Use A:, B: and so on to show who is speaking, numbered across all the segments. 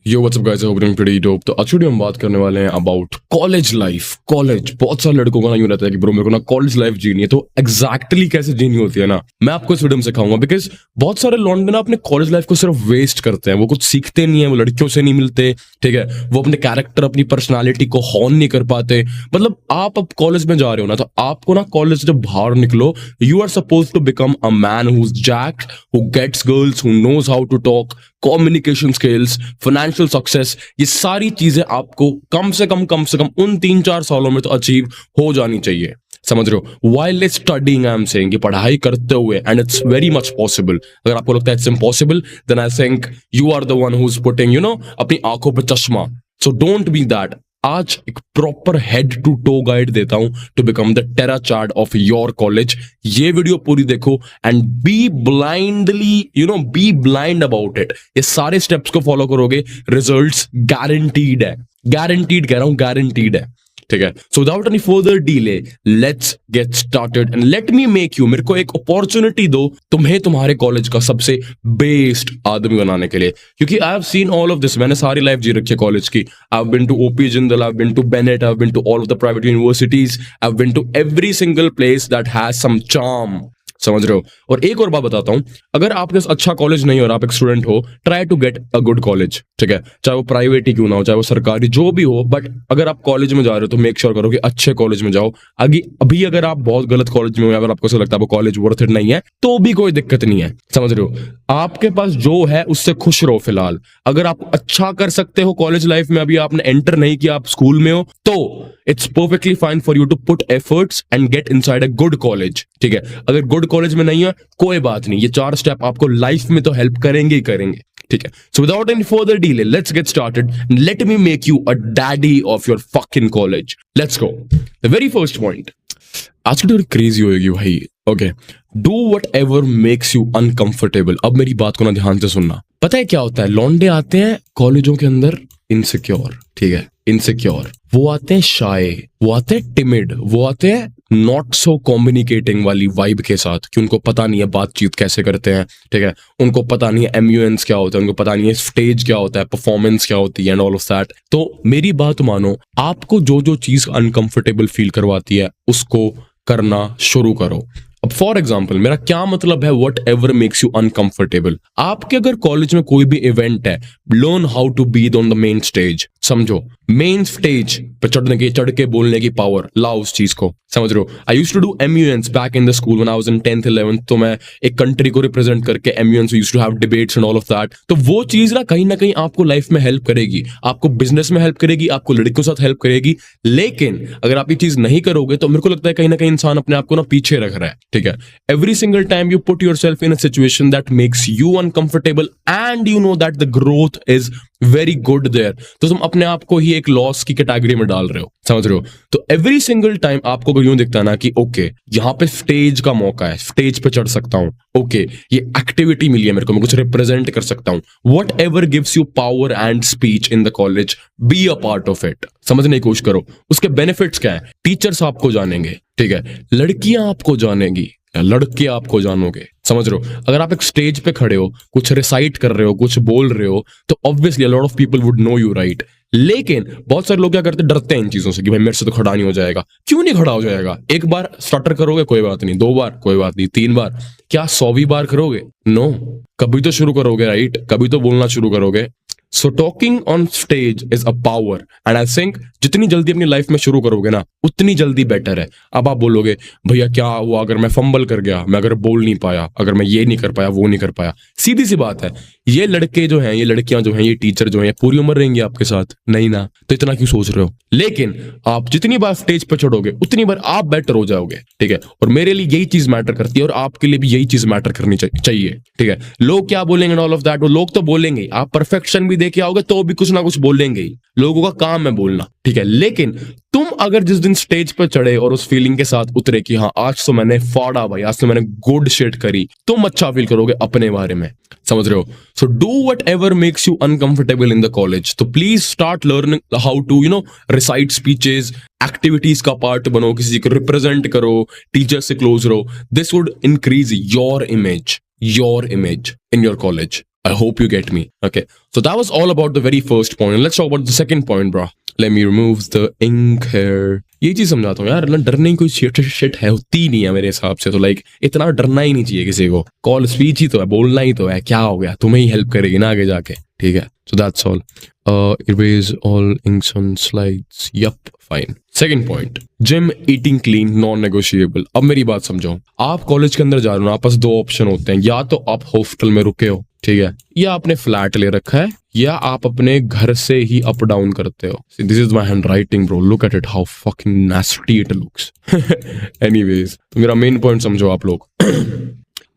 A: Yo what's up guys, I hope you pretty dope. तो आज video हम बात करने वाले हैं अबाउट कॉलेज लाइफ। कॉलेज, बहुत सारे लड़कों का ना यूं रहता है कि ब्रो मेरे को ना कॉलेज लाइफ जीनी है। तो एग्जैक्टली कैसे जीनी होती है ना, मैं आपको इस वीडियो में सिखाऊंगा। बिकॉज बहुत सारे लौंडे ना अपने कॉलेज लाइफ को सिर्फ वेस्ट करते हैं, वो कुछ सीखते नहीं है, वो लड़कियों से नहीं मिलते, ठीक है, वो अपने कैरेक्टर, अपनी पर्सनालिटी को हॉर्न नहीं कर पाते। मतलब आप अब कॉलेज में जा रहे हो ना, तो आपको ना कॉलेज जब बाहर निकलो, you are suppose to become a man who is jacked, who gets girls, who knows how to talk, communication skills, financial success. ये सारी चीजें आपको कम से कम उन 3-4 सालों में तो अचीव हो जानी चाहिए। समझ रहे हो? While studying I am saying, पढ़ाई करते हुए, and it's very much possible. अगर आपको लगता है it's impossible, then I think you are the one who is putting अपनी आंखों पे चश्मा। So don't be that. आज एक proper head to toe guide देता हूं टू बिकम द टेरा चार्ट ऑफ योर कॉलेज। ये वीडियो पूरी देखो and be blind about it. ये सारे स्टेप्स को फॉलो करोगे, रिजल्ट्स गारंटीड है। गारंटीड कह रहा हूं, गारंटीड है, ठीक है। So without any further delay, let's get started and let me make you, मेरे को एक अपॉर्चुनिटी दो तुम्हें तुम्हारे कॉलेज का सबसे बेस्ट आदमी बनाने के लिए। क्योंकि I have seen all of this, मैंने सारी लाइफ जी रखी है कॉलेज की। I have been to OP Jindal, I have been to Bennett, I have been to all of the private universities, I have been to every single place that has some charm. समझ रहे हो? और एक और बात बताता हूं, अगर आपके पास अच्छा कॉलेज नहीं हो और आप एक स्टूडेंट हो, try to get a good college, ठीक है, चाहे वो प्राइवेट ही क्यों ना हो, चाहे वो सरकारी, जो भी हो। बट अगर आप कॉलेज में जा रहे हो तो मेक श्योर करो कि अच्छे कॉलेज में जाओ। अभी अगर आप बहुत गलत कॉलेज में हो, अगर आपको ऐसा लगता है वो कॉलेज वर्थ इट नहीं है, तो भी कोई दिक्कत नहीं है। समझ रहे हो? आपके पास जो है उससे खुश रहो फिलहाल। अगर आप अच्छा कर सकते हो कॉलेज लाइफ में, अभी आपने एंटर नहीं किया, आप स्कूल में हो, तो it's perfectly fine for you to put efforts and get inside a good college, ठीक है। अगर गुड कॉलेज में नहीं है, कोई बात नहीं, ये 4 स्टेप आपको लाइफ में तो हेल्प करेंगे ही करेंगे, ठीक है। So without any further delay, let's get started. Let me make you a daddy of your fucking college. Let's go. The very first point, आज की थोड़ी क्रेजी होगी भाई। Okay, do whatever makes you uncomfortable. अब मेरी बात को ना ध्यान से सुनना। पता है क्या होता है, लौंडे आते हैं कॉलेजों के अंदर इनसिक्योर, ठीक है, इनसिक्योर। वो आते हैं शाय, वो आते हैं टिमिड, वो आते हैं नॉट सो कम्युनिकेटिंग वाली वाइब के साथ, कि उनको पता नहीं है बातचीत कैसे करते हैं, ठीक है, उनको पता नहीं है एमयूएंस क्या होता है, उनको पता नहीं है स्टेज क्या होता है, परफॉर्मेंस क्या होती है, एंड ऑल ऑफ दैट। तो मेरी बात मानो, आपको जो जो चीज अनकंफर्टेबल फील करवाती है उसको करना शुरू करो। अब फॉर एग्जाम्पल, मेरा क्या मतलब है whatever makes you uncomfortable. आपके अगर कॉलेज में कोई भी इवेंट है, learn how to be on the main stage. समझो, मेन स्टेज पे चढ़ के बोलने की पावर लाओ उस चीज को। समझ रहे हो? I used to do MUNs back in the school when I was in 10th 11th। तो मैं एक कंट्री को रिप्रेजेंट करके MUNs used to have debates and all of that. तो वो चीज ना कहीं आपको लाइफ में हेल्प करेगी, आपको बिजनेस में हेल्प करेगी, आपको लड़कियों के साथ हेल्प करेगी। लेकिन अगर आप ये चीज नहीं करोगे, तो मेरे को लगता है कहीं ना कहीं इंसान अपने आप को ना पीछे रख रहा है, ठीक है। Every single time you put yourself in a situation that makes you uncomfortable and you know that the growth is very good there, तो तुम अपने आप को ही एक लॉस की कैटेगरी में डाल रहे हो। समझ रहे हो? तो एवरी सिंगल टाइम आपको अगर यूं दिखता है ना कि ओके, यहाँ पे स्टेज का मौका है, स्टेज पे चढ़ सकता हूं, ओके, ये एक्टिविटी मिली है मेरे को, मैं कुछ रिप्रेजेंट कर सकता हूं, what ever gives you power and speech in the college, be a part of it. समझने की कोशिश करो उसके बेनिफिट्स क्या है। टीचर्स आपको जानेंगे, ठीक है, लड़कियां आपको जानेगी, लड़के आपको जानोगे। समझ रहे हो? अगर आप एक स्टेज पे खड़े हो, कुछ रिसाइट कर रहे हो, कुछ बोल रहे हो, तो obviously a lot of people would know you, right. लेकिन बहुत सारे लोग क्या करते हैं, डरते हैं इन चीजों से कि भाई मेरे से तो खड़ा नहीं हो जाएगा। क्यों नहीं खड़ा हो जाएगा? एक बार स्टार्टर करोगे, कोई बात नहीं, 2 बार कोई बात नहीं, 3 बार, क्या 100वीं बार करोगे? नो, कभी तो शुरू करोगे, राइट, कभी तो बोलना शुरू करोगे। So talking on stage is a power and I think जितनी जल्दी अपनी लाइफ में शुरू करोगे ना, उतनी जल्दी बेटर है। अब आप बोलोगे भैया क्या हुआ अगर मैं फंबल कर गया, मैं अगर बोल नहीं पाया, अगर मैं ये नहीं कर पाया, वो नहीं कर पाया। सीधी सी बात है, ये लड़के जो हैं, ये लड़कियां जो हैं, ये टीचर जो हैं, पूरी उम्र रहेंगे आपके साथ, नहीं ना? तो इतना क्यों सोच रहे हो? लेकिन आप जितनी बार स्टेज पर चढ़ोगे, उतनी बार आप बेटर हो जाओगे, ठीक है। और मेरे लिए यही चीज मैटर करती है, और आपके लिए भी यही चीज मैटर करनी चाहिए, ठीक है। लोग क्या बोलेंगे ऑल ऑफ दैट, वो लोग तो बोलेंगे, आप परफेक्शन भी देके आओगे तो भी कुछ ना कुछ बोलेंगे ही, लोगों का काम है बोलना, ठीक है। लेकिन तुम अगर जिस दिन स्टेज पर चढ़े और उस फीलिंग के साथ उतरे कि हाँ आज तो मैंने फाड़ा भाई, आज तो मैंने गुड शिट करी, तुम अच्छा फील करोगे अपने बारे में। समझ रहे हो? So do whatever makes you uncomfortable in the college. तो please start learning how to recite speeches, activities का पार्ट बनो, किसी को रिप्रेजेंट करो, टीचर से क्लोज रहो। This would increase your image in your college. I hope you get me. Okay. So that was all about the very first point. And let's talk about the second point, bro. Let me remove the ink here. ये चीज समझाता हूँ यार, डरने की कोई shit है होती नहीं है मेरे हिसाब से। तो लाइक इतना डरना ही नहीं चाहिए किसी को। कॉल स्पीच ही तो है, बोलना ही तो है, क्या हो गया, तुम्हें ही हेल्प करेगी ना आगे जाके, ठीक है। So that's all. Erase all inks on slides. Yup, fine. Second point, gym, eating clean, non negotiable. अब मेरी बात समझो, आप कॉलेज के अंदर जा रहे हो ना, आपके पास दो ऑप्शन होते हैं, या तो आप हॉस्टल में रुके हो, ठीक है, या आपने फ्लैट ले रखा है, या आप अपने घर से ही अप डाउन करते हो। This is my hand writing bro, look at it, how fucking nasty it looks. Anyways, तो मेरा मेन पॉइंट समझो आप लोग।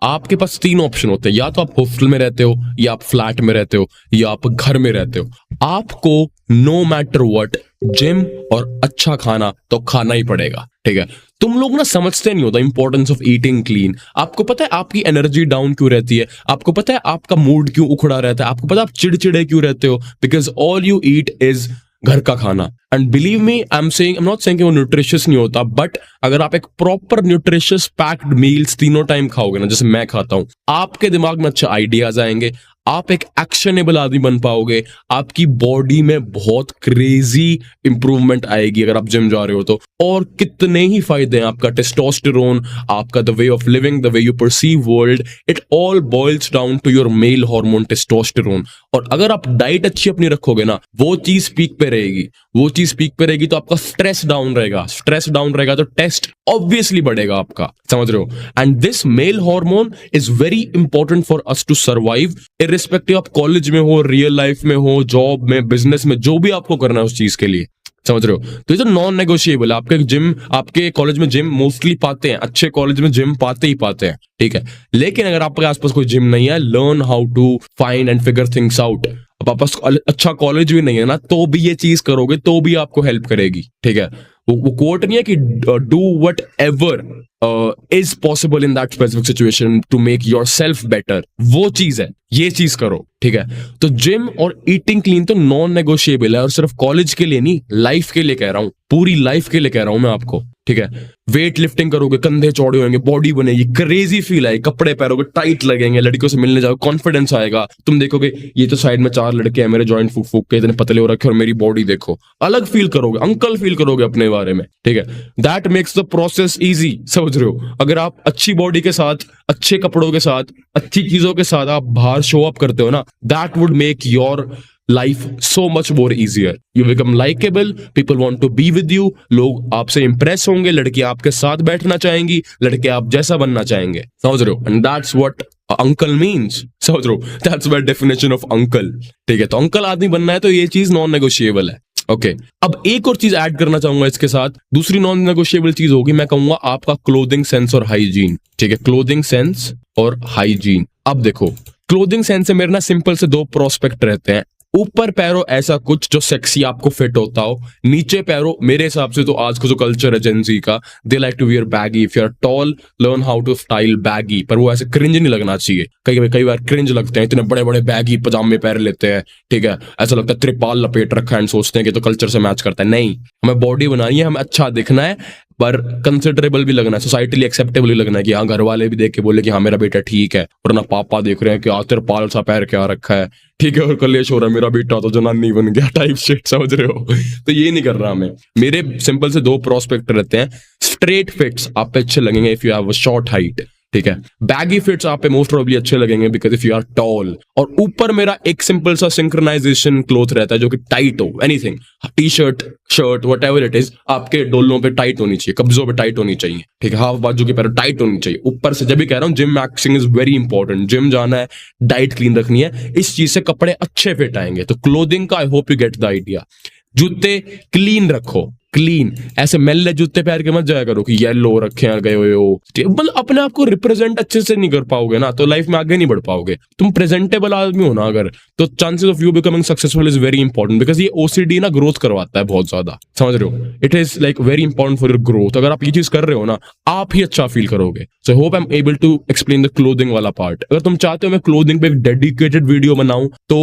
A: आपके पास तीन ऑप्शन होते हैं, या तो आप हॉस्टल में रहते हो, या आप फ्लैट में रहते हो, या आप घर में रहते हो। आपको नो मैटर व्हाट जिम और अच्छा खाना तो खाना ही पड़ेगा, ठीक है। तुम लोग ना समझते नहीं होता इंपॉर्टेंस ऑफ ईटिंग क्लीन। आपको पता है आपकी एनर्जी डाउन क्यों रहती है, आपको पता है आपका मूड क्यों उखड़ा रहता है, आपको पता है आप चिड़चिड़े क्यों रहते हो, because all you eat is घर का खाना। And believe me, I am not saying कि वो न्यूट्रिशियस नहीं होता, बट अगर आप एक प्रॉपर न्यूट्रिशियस पैक्ड मील्स तीनों टाइम खाओगे ना, जैसे मैं खाता हूं, आपके दिमाग में अच्छे आइडियाज आएंगे, आप एक एक्शनेबल आदमी बन पाओगे, आपकी बॉडी में बहुत क्रेजी इंप्रूवमेंट आएगी अगर आप जिम जा रहे हो तो। और कितने ही फायदे हैं, आपका टेस्टोस्टेरोन, आपका the way of living, the way you perceive world, it all boils down to your male hormone testosterone. और अगर आप डाइट अच्छी अपनी रखोगे ना, वो चीज पीक पे रहेगी, वो चीज पीक पे रहेगी, तो आपका स्ट्रेस डाउन रहेगा, स्ट्रेस डाउन रहेगा तो टेस्ट ऑब्वियसली बढ़ेगा आपका, समझ रहे हो। And this male hormone is very important for us to survive, irrespective आप कॉलेज में हो, रियल लाइफ में हो, जॉब में, बिजनेस में, जो भी आपको करना है उस चीज के लिए, समझ रहे हो। तो ये तो नॉन नेगोशिएबल। आपके जिम, आपके कॉलेज में जिम मोस्टली पाते हैं, अच्छे कॉलेज में जिम पाते ही पाते हैं, ठीक है। लेकिन अगर आपके आसपास कोई जिम नहीं है, learn how to find and figure things out. अब आपके पास अच्छा कॉलेज भी नहीं है ना, तो भी ये चीज करोगे तो भी आपको हेल्प करेगी, ठीक है। वो कोट नहीं है कि do whatever is possible in that specific situation to make yourself better, वो चीज है, ये चीज करो, ठीक है। तो जिम और ईटिंग क्लीन तो नॉन नेगोशिएबल है, और सिर्फ कॉलेज के लिए नहीं, लाइफ के लिए कह रहा हूं, पूरी लाइफ के लिए कह रहा हूं मैं आपको, ठीक है। वेट लिफ्टिंग करोगे, कंधे चौड़े होंगे, बॉडी बनेगी, क्रेजी फील आएगी, कपड़े पहनोगे टाइट लगेंगे, लड़कियों से मिलने जाओ, कॉन्फिडेंस आएगा, तुम देखोगे ये तो साइड में चार लड़के हैं मेरे, जॉइंट फूक फूक के इतने पतले हो रखे और मेरी बॉडी देखो, अलग फील करोगे, अंकल फील करोगे अपने बारे में, ठीक है। That makes the process easy, समझ रहे हो। अगर आप अच्छी बॉडी के साथ, अच्छे कपड़ों के साथ, अच्छी चीजों के साथ आप बाहर शो अप करते हो ना, that would make your life so much more easier. You become likable, people want to be with you, लोग आपसे इंप्रेस होंगे, लड़की आपके साथ बैठना चाहेंगी, लड़के आप जैसा बनना चाहेंगे, समझ रहे हो। And that's what uncle means, समझ रहे हो, that's my definition of uncle, ठीक है। तो अंकल आदमी बनना है तो ये चीज नॉन नेगोशिएबल है, ओके। अब एक और चीज ऐड करना चाहूंगा इसके साथ, दूसरी नॉन नेगोशिएबल चीज होगी, मैं कहूंगा आपका क्लोथिंग सेंस और हाइजीन, ठीक है। क्लोथिंग सेंस और हाइजीन। अब देखो, क्लोथिंग सेंस से मेरे ना सिंपल से दो प्रोस्पेक्ट रहते हैं। ऊपर पैरों ऐसा कुछ जो सेक्सी आपको फिट होता हो, नीचे पैरों मेरे हिसाब से तो आज का जो कल्चर है जेंजी का, they like to wear baggy. If you are tall, learn how to style baggy, पर वो ऐसे क्रिंज नहीं लगना चाहिए। कई बार क्रिंज लगते हैं, इतने बड़े बड़े बैगी पजामे पहन लेते हैं, ठीक है, ऐसा लगता है त्रिपाल लपेट रखा है, सोचते हैं कि तो कल्चर से मैच करता है। नहीं, हमें बॉडी बनानी है, हमें अच्छा दिखना है, पर कंसिडरेबल भी लगना है, सोसाइटली एक्सेप्टेबल भी लगना है कि हाँ घर वाले भी देख के बोले कि हाँ मेरा बेटा ठीक है, और ना पापा देख रहे हैं कि तिरपाल सा पैर क्या रखा है, ठीक है, और कलेश हो रहा है मेरा बेटा तो जनानी बन गया टाइप शिट, समझ रहे हो। तो ये नहीं कर रहा मैं। मेरे सिंपल से दो प्रोस्पेक्ट रहते हैं। स्ट्रेट फिट्स आप पे अच्छे लगेंगे if you have a short height, ठीक है। बैगी फिट्स आप पे मोस्ट प्रोबेबली अच्छे लगेंगे because if you are tall. और ऊपर मेरा एक सिंपल सा सिंक्रोनाइजेशन क्लोथ रहता है जो कि टाइट हो, anything, T shirt, shirt, what ever it is, आपके डोलों पे टाइट होनी चाहिए, कब्जों पे टाइट होनी चाहिए, ठीक है, हाफ बाजू के पैर टाइट होनी चाहिए ऊपर से। जब भी कह रहा हूँ gym maxing is very important, gym जाना है, डाइट क्लीन रखनी है, इस चीज से कपड़े अच्छे फिट आएंगे। तो क्लोथिंग का I hope you get the idea. जूते क्लीन रखो, क्लीन, ऐसे मैले जूते पहन के मत जाया करो कि येलो रखे हैं गए हुए हो, मतलब अपने आप को रिप्रेजेंट अच्छे से नहीं कर पाओगे ना, तो लाइफ में आगे नहीं बढ़ पाओगे। तुम प्रेजेंटेबल आदमी हो ना अगर, तो chances of you becoming successful is very important, because ये ओसीडी ना ग्रोथ करवाता है बहुत ज्यादा, समझ रहे हो। It is like very important for your growth. अगर आप ये चीज कर रहे हो ना, आप ही अच्छा फील करोगे। So hope I am able to explain the clothing वाला पार्ट। अगर तुम चाहते हो मैं क्लोथिंग पे एक डेडिकेटेड वीडियो बनाऊं तो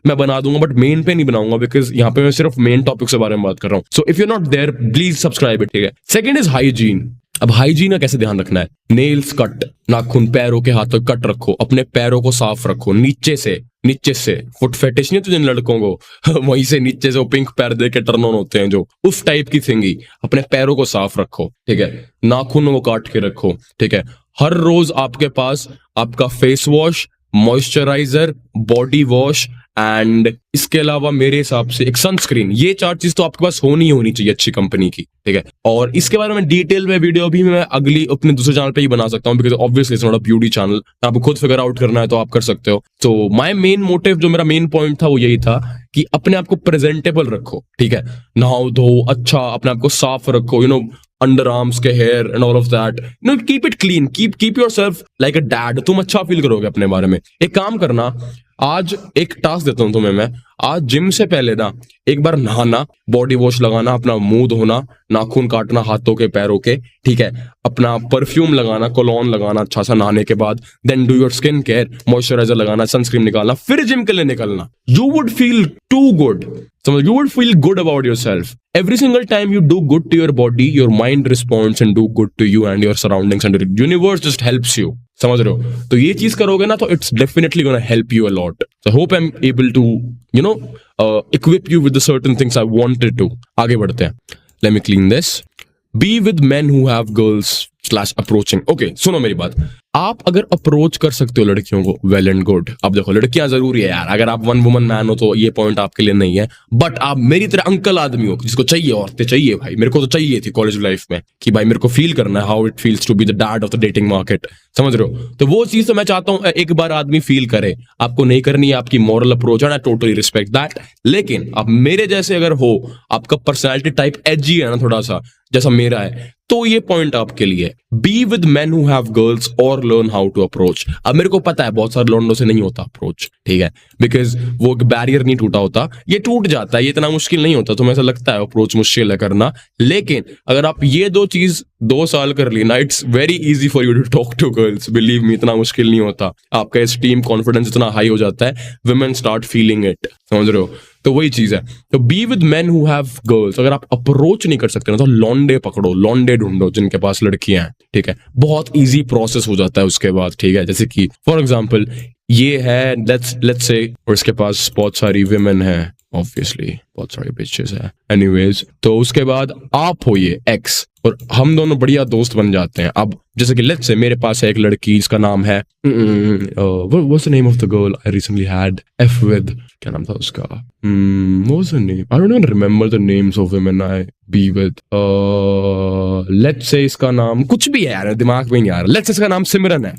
A: मैं बना दूंगा, बट मेन पे नहीं बनाऊंगा, बिकॉज यहाँ पे मैं सिर्फ मेन टॉपिक के बारे में बात कर रहा हूँ। So if you not there please subscribe it, ठीक है। Second is hygiene. अब हाइजीन का कैसे ध्यान रखना है? नेल्स कट, नाखून पैरों के हाथों कट रखो, अपने पैरों को साफ रखो नीचे से। फुट फेटिश नहीं तो जिन लड़कों को वहीं से नीचे से वो पिंक पैर दे के टर्न ऑन होते हैं जो, उस टाइप की थिंगी। अपने पैरों को साफ रखो, ठीक है, नाखूनों को काट के रखो, ठीक है। हर रोज आपके पास आपका face wash, moisturiser, body wash and इसके अलावा मेरे हिसाब से एक सनस्क्रीन, ये 4 चीज तो आपके पास होनी चाहिए अच्छी कंपनी की, ठीक है। और इसके बारे में डिटेल में वीडियो भी मैं अगली अपने दूसरे चैनल पे ही बना सकता हूँ, because obviously it's not a beauty channel. आपको खुद फिगर आउट करना है तो आप कर सकते हो। तो माय मेन मोटिव, जो मेरा मेन पॉइंट था वो यही था कि अपने आप को प्रेजेंटेबल रखो, ठीक है। नहाओ धो अच्छा, अपने आप को साफ रखो, अंडर आर्म्स के hair and all of that, keep it clean, keep yourself like a dad. तुम अच्छा फील करोगे अपने बारे में। एक काम करना, आज एक टास्क देता हूं तुम्हें मैं, आज जिम से पहले ना एक बार नहाना, बॉडी वॉश लगाना, अपना मुंह धोना, नाखून काटना हाथों के पैरों के, ठीक है, अपना परफ्यूम लगाना, कोलोन लगाना अच्छा सा नहाने के बाद, then do your skin care, moisturizer लगाना, सनस्क्रीन निकालना, फिर जिम के लिए निकलना। You would feel too good, समझ, you would feel good about yourself. Every single time you do good to your body, your mind responds and do good to you and your surroundings and your universe just helps you. समझ रहे हो? तो ये चीज करोगे ना तो it's definitely gonna help you a lot. So I hope I'm able to, equip you with the certain things I wanted to. आगे बढ़ते हैं. Let me clean this. Be with men who have girls / approaching. Okay, सुनो मेरी बात। आप अगर approach कर सकते हो लड़कियों को, वेल एंड गुड। अब देखो, लड़कियां जरूरी है यार, अगर आप वन वुमन मैन हो तो ये पॉइंट आपके लिए नहीं है। बट आप मेरी तरह अंकल आदमी हो जिसको चाहिए, औरतें चाहिए भाई। मेरे को तो चाहिए थी कॉलेज लाइफ में कि भाई मेरे को फील करना है how it feels to be the dad of the dating market, समझ रहे हो? तो वो चीज तो मैं चाहता हूं एक बार आदमी फील करे। आपको नहीं करनी है, आपकी मॉरल अप्रोच है, आई टोटली रिस्पेक्ट दैट। लेकिन आप मेरे जैसे अगर हो, आपका पर्सनैलिटी टाइप एजी है ना थोड़ा सा, जैसा मेरा है, तो ये पॉइंट आपके लिए। Be with men who have girls or learn how to approach. अब मेरे को पता है बहुत सारे लौंडों से नहीं होता अप्रोच, ठीक है, बिकॉज वो बैरियर नहीं टूटा होता, ये टूट जाता है, ये इतना मुश्किल नहीं होता। तुम्हें ऐसा लगता है अप्रोच मुश्किल है करना, लेकिन अगर आप ये 2 चीज 2 साल कर ली ना, it's very easy for you to talk to girls, believe me, इतना मुश्किल नहीं होता। आपका स्टीम कॉन्फिडेंस इतना हाई हो जाता है, women start feeling it, समझ रहे हो? तो वही चीज है। तो be with men who have girls। अगर आप अप्रोच नहीं कर सकते ना तो लॉन्डे पकड़ो, लॉन्डे ढूंढो जिनके पास लड़कियां हैं, ठीक है। बहुत इजी प्रोसेस हो जाता है उसके बाद, ठीक है। जैसे कि फॉर एग्जांपल ये है, लेट्स से, और इसके पास बहुत सारी विमेन है, ऑब्वियसली बहुत सारी बिचेस है, एनीवेज। तो उसके बाद आप हो ये एक्स, और हम दोनों बढ़िया दोस्त बन जाते हैं। अब जैसे कि लेट्स से मेरे पास है एक लड़की, इसका नाम है what's the name of the girl I recently had F with, क्या नाम था उसका? What was the name? I don't even remember the names of women I be with. Let's say इसका नाम कुछ भी है यार, दिमाग में नहीं आ रहा। लेट्स से इसका नाम सिमरन है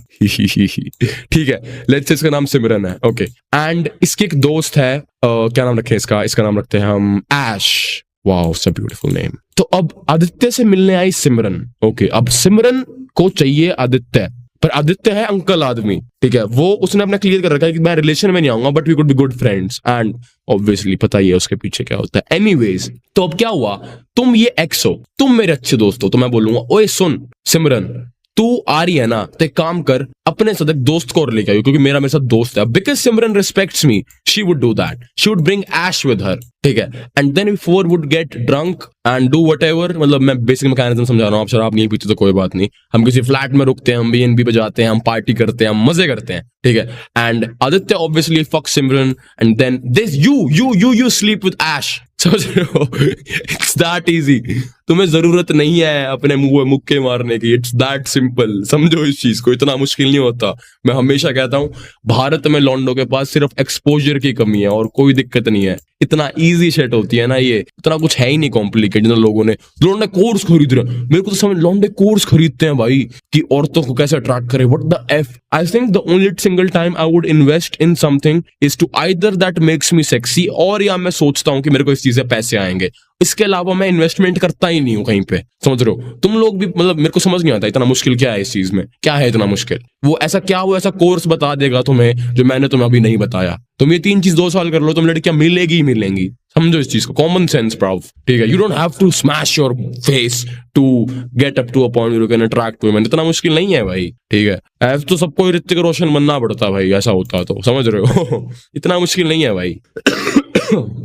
A: ठीक है, लेट्स से इसका नाम सिमरन है, ओके। एंड इसकी एक दोस्त है, क्या नाम रखें इसका नाम रखते हैं हम Ash. Wow, so beautiful name. तो अब आदित्य से मिलने आई सिमरन, ओके। अब सिमरन को चाहिए आदित्य, पर आदित्य है अंकल आदमी, ठीक है। वो उसने अपना क्लियर कर रखा है कि मैं रिलेशन में नहीं आऊंगा, but we could be good friends, and obviously पता ही है उसके पीछे क्या होता है। एनीवेज, तो अब क्या हुआ, तुम ये एक्स हो, तुम मेरे अच्छे दोस्त हो, तो मैं बोलूंगा ओए सुन सिमरन, तू आ रही है ना, तो एक काम कर, अपने साथ एक दोस्त को और लेके आई, क्योंकि मेरा साथ दोस्त है। Because Simran respects me, she would do that, she would bring Ash with her, ठीक है। And then we 4 would get drunk and do whatever. मतलब मैं बेसिक मैकेनिज्म समझा रहा हूँ, आप शराब नहीं पीते तो कोई बात नहीं, हम किसी फ्लैट में रुकते हैं, हम B&B पे जाते हैं, हम पार्टी करते हैं, हम मजे करते हैं, ठीक है। And Aditya obviously fuck Simran, and then this you sleep with Ash, समझ रहे हो? It's that easy. तुम्हें जरूरत नहीं है अपने मुंह में मुक्के मारने की, इट्स दैट सिंपल। समझो इस चीज को, इतना मुश्किल नहीं होता। मैं हमेशा कहता हूं, भारत में लॉन्डो के पास सिर्फ एक्सपोजर की कमी है और कोई दिक्कत नहीं है। इतना इजी सेट होती है ना, ये इतना कुछ है ही नहीं कॉम्प्लिकेटेड। जितना लोगों ने लौंडे कोर्स खरीद रहे, मेरे को तो समझ, लौंडे कोर्स खरीदते हैं भाई कि औरतों को कैसे अट्रैक्ट करे। What the F? I think the only single time I would invest in something is to either that makes me sexy, और या मैं सोचता हूं कि मेरे को इस चीज से पैसे आएंगे। इसके अलावा मैं इन्वेस्टमेंट करता ही नहीं हूं कहीं पे, समझ रहे हो? तुम लोग भी, मतलब मेरे को समझ नहीं आता इतना मुश्किल क्या है इस चीज में, क्या है इतना मुश्किल? वो ऐसा कोर्स बता देगा तुम्हें जो मैंने तुम्हें अभी नहीं बताया। तुम ये 3 चीज 2 साल कर लो, तुम लड़कियां मिलेगी ही मिलेंगी। समझो इस चीज को, कॉमन सेंस प्राउड, ठीक है। You don't have to smash your face to get up to a point you can attract women. इतना मुश्किल नहीं है भाई, ठीक है। ऐसे तो सबको ऋतिक रोशन बनना पड़ता भाई, ऐसा होता तो, समझ रहे हो? इतना मुश्किल नहीं है भाई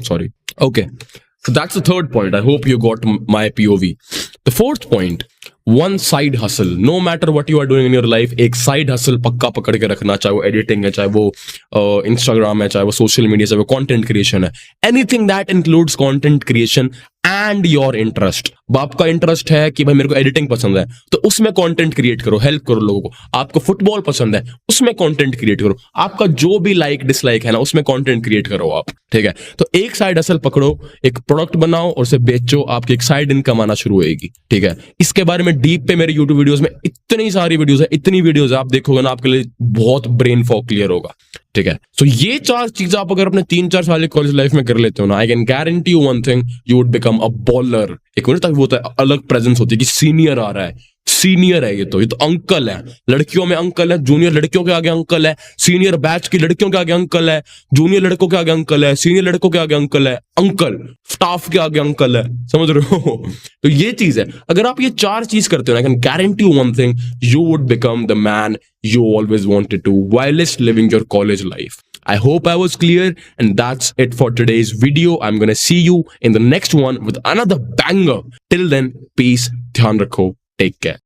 A: sorry, okay. So that's the third point. I hope you got my POV. The fourth point, one side hustle, no matter what you are doing in your life, एक साइड हसल पक्का पकड़ के रखना, चाहे वो एडिटिंग है, चाहे वो इंस्टाग्राम है, चाहे वो सोशल मीडिया, चाहे वो कंटेंट क्रिएशन है, anything that includes content creation and your interest. बाप का इंटरेस्ट है कि भाई मेरे को एडिटिंग पसंद है, तो उसमें कंटेंट क्रिएट करो, हेल्प करो लोगों को। आपको फुटबॉल पसंद है, उसमें कंटेंट क्रिएट करो। आपका जो भी लाइक डिसलाइक है ना, उसमें कंटेंट क्रिएट करो आप, ठीक है। तो एक साइड हसल पकड़ो, एक प्रोडक्ट बनाओ और उसे बेचो, आपकी एक साइड इनकम आना शुरू होएगी, ठीक है। इसके बारे में डीप पे मेरे यूट्यूब वीडियोस में इतनी सारी वीडियोस है, इतनी वीडियोस आप देखोगे ना, आपके लिए बहुत ब्रेन फॉग क्लियर होगा, ठीक है। सो ये 4 चीज आप अगर अपने 3-4 साल की कॉलेज लाइफ में कर लेते हो ना, I can guarantee you one thing, you would become a bowler. एक मिनट तक वो होता है, अलग प्रेजेंस होती है कि सीनियर आ रहा है, सीनियर है, ये तो अंकल है। लड़कियों में अंकल है, जूनियर लड़कियों के आगे अंकल है, सीनियर बैच की लड़कियों के आगे अंकल है, जूनियर लड़कों के आगे अंकल है, सीनियर लड़कों के आगे अंकल है, अंकल स्टाफ के आगे अंकल है, समझ रहे हो। तो ये चीज है, अगर आप ये 4 चीज करते हो ना, I can guarantee you one thing, you would become the man you always wanted to whilst living your college life. I hope I was clear, and that's it for today's video. I'm gonna see you in the next one with another banger. Till then, peace, dhyan rakho, take care.